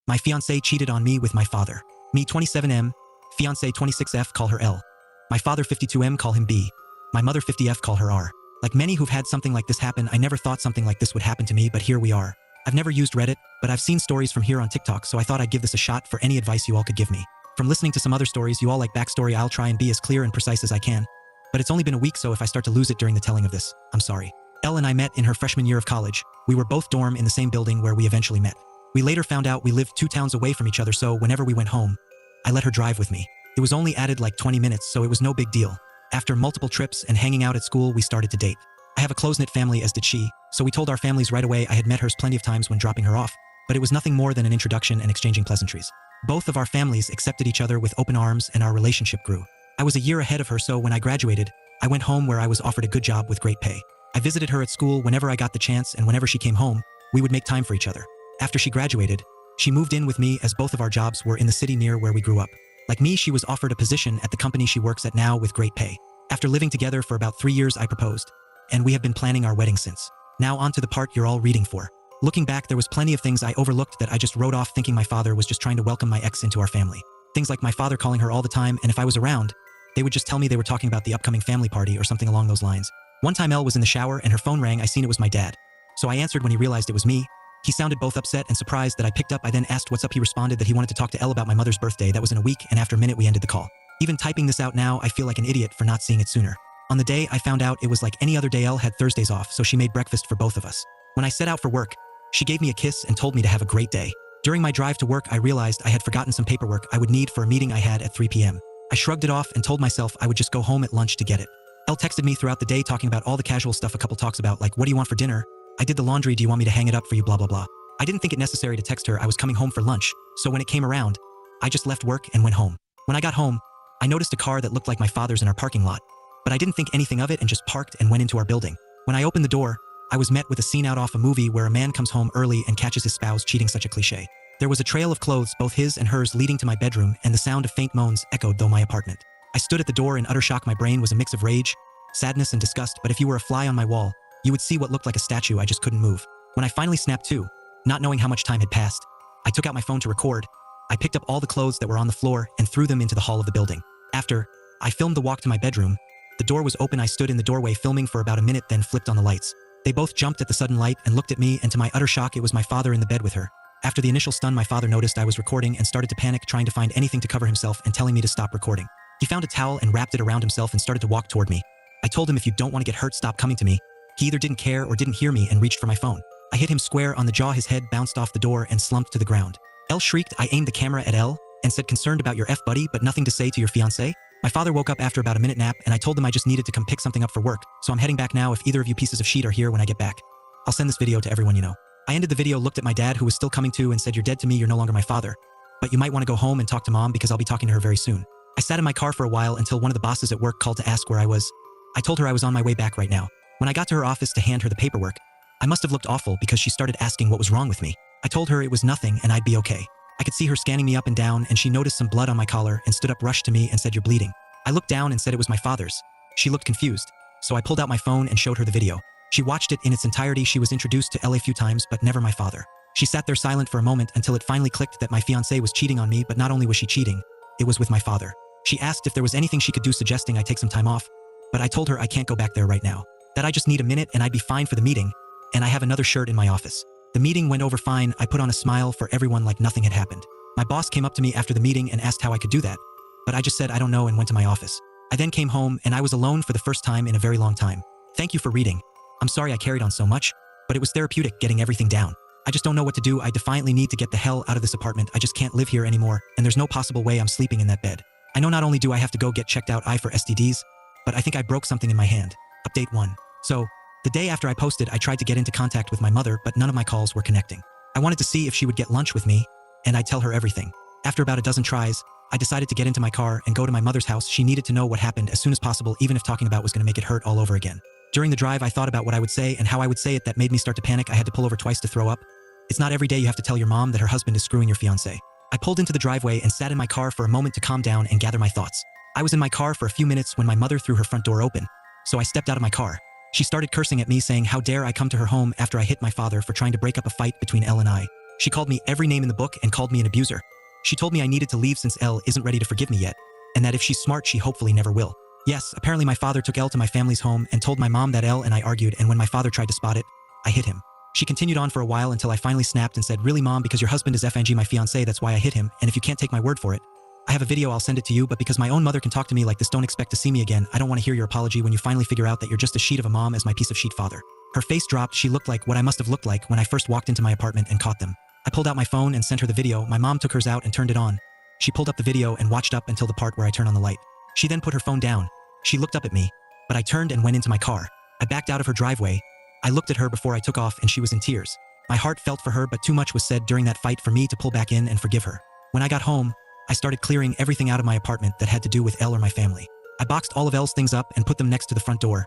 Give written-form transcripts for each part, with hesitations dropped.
My fiancé cheated on me with my father. Me 27M, fiancé 26F, call her L. My father 52M, call him B. My mother 50F, call her R. Like many who've had something like this happen, I never thought something like this would happen to me, but here we are. I've never used Reddit, but I've seen stories from here on TikTok, so I thought I'd give this a shot for any advice you all could give me. From listening to some other stories you all like backstory, I'll try and be as clear and precise as I can. But it's only been a week, so if I start to lose it during the telling of this, I'm sorry. Elle and I met in her freshman year of college. We were both dorm in the same building where we eventually met. We later found out we lived 2 towns away from each other, so whenever we went home, I let her drive with me. It was only added like 20 minutes, so it was no big deal. After multiple trips and hanging out at school, we started to date. I have a close-knit family, as did she, so we told our families right away. I had met hers plenty of times when dropping her off, but it was nothing more than an introduction and exchanging pleasantries. Both of our families accepted each other with open arms, and our relationship grew. I was a year ahead of her, so when I graduated, I went home where I was offered a good job with great pay. I visited her at school whenever I got the chance, and whenever she came home, we would make time for each other. After she graduated, she moved in with me as both of our jobs were in the city near where we grew up. Like me, she was offered a position at the company she works at now with great pay. After living together for about 3 years, I proposed, and we have been planning our wedding since. Now on to the part you're all reading for. Looking back, there was plenty of things I overlooked that I just wrote off, thinking my father was just trying to welcome my ex into our family. Things like my father calling her all the time, and if I was around, they would just tell me they were talking about the upcoming family party or something along those lines. One time Elle was in the shower and her phone rang. I seen it was my dad. So I answered when he realized it was me. He sounded both upset and surprised that I picked up. I then asked what's up. He responded that he wanted to talk to Elle about my mother's birthday. That was in a week, and after a minute we ended the call. Even typing this out now, I feel like an idiot for not seeing it sooner. On the day I found out, it was like any other day. Elle had Thursdays off, so she made breakfast for both of us. When I set out for work, she gave me a kiss and told me to have a great day. During my drive to work, I realized I had forgotten some paperwork I would need for a meeting I had at 3 p.m. I shrugged it off and told myself I would just go home at lunch to get it. Elle texted me throughout the day talking about all the casual stuff a couple talks about, like, what do you want for dinner? I did the laundry, do you want me to hang it up for you, blah blah blah. I didn't think it necessary to text her I was coming home for lunch, so when it came around, I just left work and went home. When I got home, I noticed a car that looked like my father's in our parking lot, but I didn't think anything of it and just parked and went into our building. When I opened the door, I was met with a scene out off a movie where a man comes home early and catches his spouse cheating, such a cliche. There was a trail of clothes, both his and hers, leading to my bedroom, and the sound of faint moans echoed through my apartment. I stood at the door in utter shock. My brain was a mix of rage, sadness, and disgust, but if you were a fly on my wall, you would see what looked like a statue. I just couldn't move. When I finally snapped to, not knowing how much time had passed, I took out my phone to record. I picked up all the clothes that were on the floor and threw them into the hall of the building. After, I filmed the walk to my bedroom. The door was open. I stood in the doorway filming for about a minute, then flipped on the lights. They both jumped at the sudden light and looked at me, and to my utter shock, it was my father in the bed with her. After the initial stun, my father noticed I was recording and started to panic, trying to find anything to cover himself and telling me to stop recording. He found a towel and wrapped it around himself and started to walk toward me. I told him, if you don't want to get hurt, stop coming to me. He either didn't care or didn't hear me and reached for my phone. I hit him square on the jaw. His head bounced off the door and slumped to the ground. Elle shrieked. I aimed the camera at Elle and said, concerned about your F-buddy, but nothing to say to your fiancé? My father woke up after about a minute nap, and I told him I just needed to come pick something up for work, so I'm heading back now. If either of you pieces of shit are here when I get back, I'll send this video to everyone you know. I ended the video, looked at my dad, who was still coming to, and said, you're dead to me, you're no longer my father. But you might want to go home and talk to mom, because I'll be talking to her very soon. I sat in my car for a while until one of the bosses at work called to ask where I was. I told her I was on my way back right now. When I got to her office to hand her the paperwork, I must have looked awful because she started asking what was wrong with me. I told her it was nothing and I'd be okay. I could see her scanning me up and down, and she noticed some blood on my collar and stood up, rushed to me and said, you're bleeding. I looked down and said it was my father's. She looked confused, so I pulled out my phone and showed her the video. She watched it in its entirety. She was introduced to Elle a few times, but never my father. She sat there silent for a moment until it finally clicked that my fiancé was cheating on me, but not only was she cheating, it was with my father. She asked if there was anything she could do, suggesting I take some time off, but I told her I can't go back there right now, that I just need a minute and I'd be fine for the meeting, and I have another shirt in my office. The meeting went over fine. I put on a smile for everyone like nothing had happened. My boss came up to me after the meeting and asked how I could do that, but I just said I don't know and went to my office. I then came home and I was alone for the first time in a very long time. Thank you for reading. I'm sorry I carried on so much, but it was therapeutic getting everything down. I just don't know what to do. I defiantly need to get the hell out of this apartment. I just can't live here anymore, and there's no possible way I'm sleeping in that bed. I know not only do I have to go get checked out I for STDs, but I think I broke something in my hand. Update 1. So, the day after I posted, I tried to get into contact with my mother, but none of my calls were connecting. I wanted to see if she would get lunch with me, and I'd tell her everything. After about a dozen tries, I decided to get into my car and go to my mother's house. She needed to know what happened as soon as possible, even if talking about was going to make it hurt all over again. During the drive, I thought about what I would say and how I would say it. That made me start to panic. I had to pull over twice to throw up. It's not every day you have to tell your mom that her husband is screwing your fiancé. I pulled into the driveway and sat in my car for a moment to calm down and gather my thoughts. I was in my car for a few minutes when my mother threw her front door open, so I stepped out of my car. She started cursing at me, saying how dare I come to her home after I hit my father for trying to break up a fight between Elle and I. She called me every name in the book and called me an abuser. She told me I needed to leave since Elle isn't ready to forgive me yet, and that if she's smart she hopefully never will. Yes, apparently my father took Elle to my family's home and told my mom that Elle and I argued, and when my father tried to spot it, I hit him. She continued on for a while until I finally snapped and said, "Really, Mom, because your husband is FNG my fiancé, that's why I hit him, and if you can't take my word for it, I have a video, I'll send it to you, but because my own mother can talk to me like this, don't expect to see me again. I don't want to hear your apology when you finally figure out that you're just as sheet of a mom as my piece of sheet father." Her face dropped. She looked like what I must have looked like when I first walked into my apartment and caught them. I pulled out my phone and sent her the video. My mom took hers out and turned it on. She pulled up the video and watched up until the part where I turn on the light. She then put her phone down. She looked up at me, but I turned and went into my car. I backed out of her driveway. I looked at her before I took off and she was in tears. My heart felt for her, but too much was said during that fight for me to pull back in and forgive her. When I got home, I started clearing everything out of my apartment that had to do with Elle or my family. I boxed all of Elle's things up and put them next to the front door.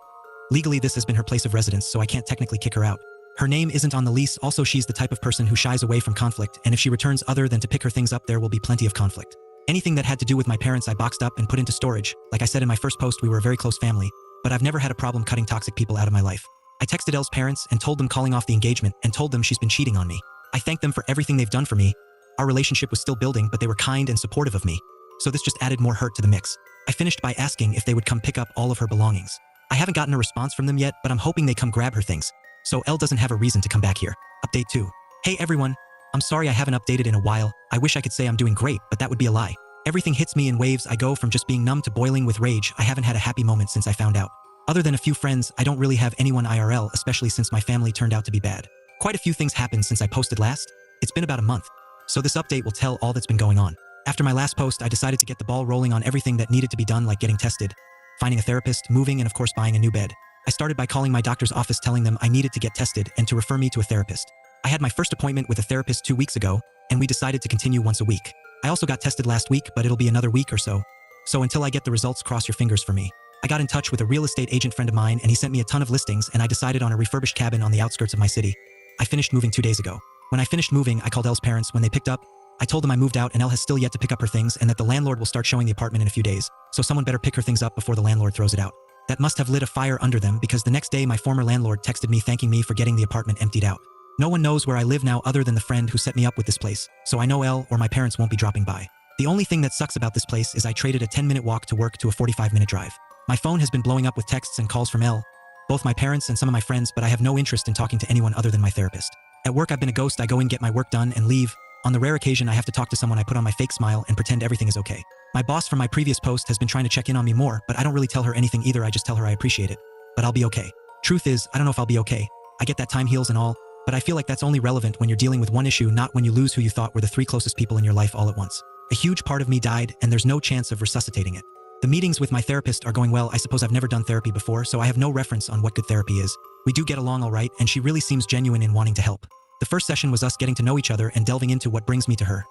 Legally, this has been her place of residence, so I can't technically kick her out. Her name isn't on the lease. Also, she's the type of person who shies away from conflict, and if she returns other than to pick her things up, there will be plenty of conflict. Anything that had to do with my parents I boxed up and put into storage. Like I said in my first post, we were a very close family, but I've never had a problem cutting toxic people out of my life. I texted Elle's parents and told them calling off the engagement and told them she's been cheating on me. I thanked them for everything they've done for me. Our relationship was still building, but they were kind and supportive of me. So this just added more hurt to the mix. I finished by asking if they would come pick up all of her belongings. I haven't gotten a response from them yet, but I'm hoping they come grab her things, so Elle doesn't have a reason to come back here. Update 2. Hey everyone. I'm sorry I haven't updated in a while. I wish I could say I'm doing great, but that would be a lie. Everything hits me in waves. I go from just being numb to boiling with rage. I haven't had a happy moment since I found out. Other than a few friends, I don't really have anyone IRL, especially since my family turned out to be bad. Quite a few things happened since I posted last. It's been about a month. So this update will tell all that's been going on. After my last post, I decided to get the ball rolling on everything that needed to be done, like getting tested, finding a therapist, moving, and of course buying a new bed. I started by calling my doctor's office telling them I needed to get tested and to refer me to a therapist. I had my first appointment with a therapist 2 weeks ago, and we decided to continue once a week. I also got tested last week, but it'll be another week or so. So until I get the results, cross your fingers for me. I got in touch with a real estate agent friend of mine and he sent me a ton of listings, and I decided on a refurbished cabin on the outskirts of my city. I finished moving 2 days ago. When I finished moving, I called Elle's parents. When they picked up, I told them I moved out and Elle has still yet to pick up her things and that the landlord will start showing the apartment in a few days, so someone better pick her things up before the landlord throws it out. That must have lit a fire under them, because the next day my former landlord texted me thanking me for getting the apartment emptied out. No one knows where I live now other than the friend who set me up with this place, so I know Elle or my parents won't be dropping by. The only thing that sucks about this place is I traded a 10-minute walk to work to a 45-minute drive. My phone has been blowing up with texts and calls from Elle, both my parents and some of my friends, but I have no interest in talking to anyone other than my therapist. At work I've been a ghost. I go in, get my work done, and leave. On the rare occasion I have to talk to someone, I put on my fake smile and pretend everything is okay. My boss from my previous post has been trying to check in on me more, but I don't really tell her anything either. I just tell her I appreciate it. But I'll be okay. Truth is, I don't know if I'll be okay. I get that time heals and all, but I feel like that's only relevant when you're dealing with one issue, not when you lose who you thought were the 3 closest people in your life all at once. A huge part of me died, and there's no chance of resuscitating it. The meetings with my therapist are going well. I suppose I've never done therapy before, so I have no reference on what good therapy is. We do get along all right, and she really seems genuine in wanting to help. The first session was us getting to know each other and delving into what brings me to her.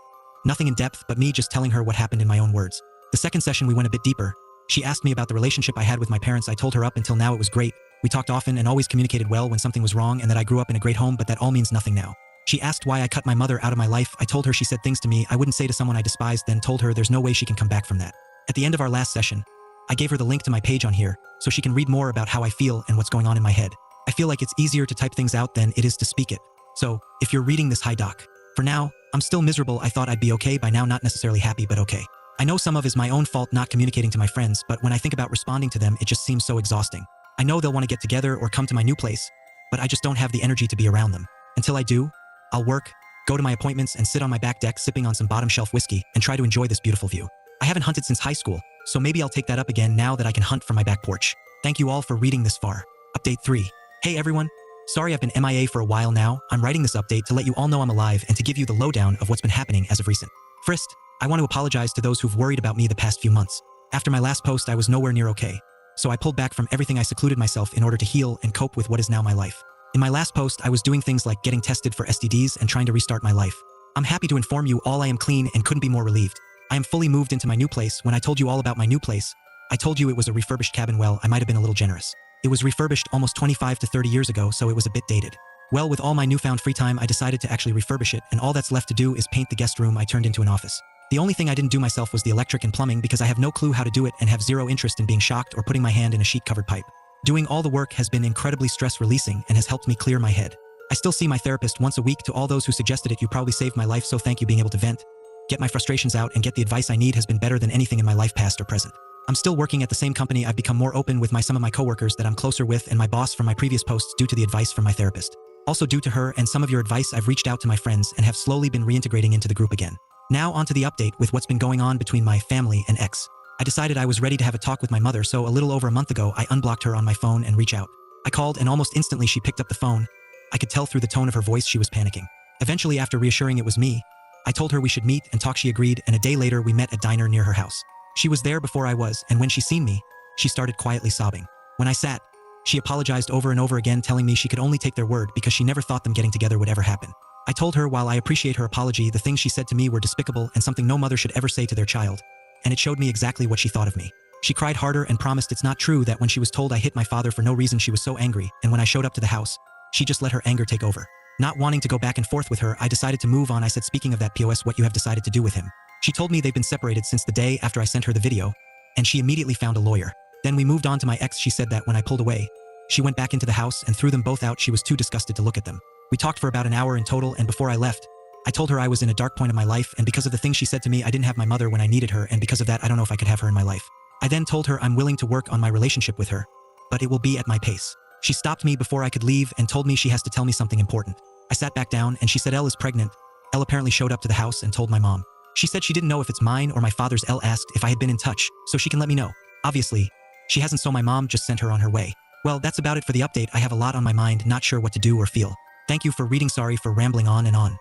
Nothing in depth, but me just telling her what happened in my own words. The second session we went a bit deeper. She asked me about the relationship I had with my parents. I told her up until now it was great. We talked often and always communicated well when something was wrong, and that I grew up in a great home, but that all means nothing now. She asked why I cut my mother out of my life. I told her she said things to me I wouldn't say to someone I despised, then told her there's no way she can come back from that. At the end of our last session, I gave her the link to my page on here, so she can read more about how I feel and what's going on in my head. I feel like it's easier to type things out than it is to speak it. So, if you're reading this, hi doc. For now, I'm still miserable. I thought I'd be okay by now, not necessarily happy, but okay. I know some of it is my own fault not communicating to my friends, but when I think about responding to them, it just seems so exhausting. I know they'll want to get together or come to my new place, but I just don't have the energy to be around them. Until I do, I'll work, go to my appointments, and sit on my back deck sipping on some bottom shelf whiskey and try to enjoy this beautiful view. I haven't hunted since high school, so maybe I'll take that up again now that I can hunt from my back porch. Thank you all for reading this far. Update 3. Hey everyone. Sorry I've been MIA for a while now. I'm writing this update to let you all know I'm alive and to give you the lowdown of what's been happening as of recent. First, I want to apologize to those who've worried about me the past few months. After my last post, I was nowhere near okay. So I pulled back from everything. I secluded myself in order to heal and cope with what is now my life. In my last post, I was doing things like getting tested for STDs and trying to restart my life. I'm happy to inform you all I am clean and couldn't be more relieved. I am fully moved into my new place. When I told you all about my new place, I told you it was a refurbished cabin. Well, I might have been a little generous. It was refurbished almost 25 to 30 years ago, so it was a bit dated. Well, with all my newfound free time, I decided to actually refurbish it, and all that's left to do is paint the guest room I turned into an office. The only thing I didn't do myself was the electric and plumbing, because I have no clue how to do it and have zero interest in being shocked or putting my hand in a sheet-covered pipe. Doing all the work has been incredibly stress-releasing and has helped me clear my head. I still see my therapist once a week. To all those who suggested it, you probably saved my life, so thank you. Being able to vent, get my frustrations out, and get the advice I need has been better than anything in my life, past or present. I'm still working at the same company. I've become more open with some of my coworkers that I'm closer with, and my boss from my previous posts due to the advice from my therapist. Also due to her and some of your advice, I've reached out to my friends and have slowly been reintegrating into the group again. Now onto the update with what's been going on between my family and ex. I decided I was ready to have a talk with my mother, so a little over a month ago I unblocked her on my phone and reached out. I called and almost instantly she picked up the phone. I could tell through the tone of her voice she was panicking. Eventually, after reassuring it was me, I told her we should meet and talk. She agreed, and a day later we met at a diner near her house. She was there before I was, and when she seen me, she started quietly sobbing. When I sat, she apologized over and over again, telling me she could only take their word because she never thought them getting together would ever happen. I told her while I appreciate her apology, the things she said to me were despicable and something no mother should ever say to their child, and it showed me exactly what she thought of me. She cried harder and promised it's not true that when she was told I hit my father for no reason she was so angry, and when I showed up to the house, she just let her anger take over. Not wanting to go back and forth with her, I decided to move on. I said, speaking of that, POS, what you have decided to do with him. She told me they've been separated since the day after I sent her the video, and she immediately found a lawyer. Then we moved on to my ex. She said that when I pulled away, she went back into the house and threw them both out. She was too disgusted to look at them. We talked for about an hour in total, and before I left, I told her I was in a dark point of my life, and because of the things she said to me, I didn't have my mother when I needed her, and because of that, I don't know if I could have her in my life. I then told her I'm willing to work on my relationship with her, but it will be at my pace. She stopped me before I could leave and told me she has to tell me something important. I sat back down and she said Elle is pregnant. Elle apparently showed up to the house and told my mom. She said she didn't know if it's mine or my father's. Elle asked if I had been in touch, so she can let me know. Obviously, she hasn't, so my mom just sent her on her way. Well, that's about it for the update. I have a lot on my mind, not sure what to do or feel. Thank you for reading. Sorry for rambling on and on.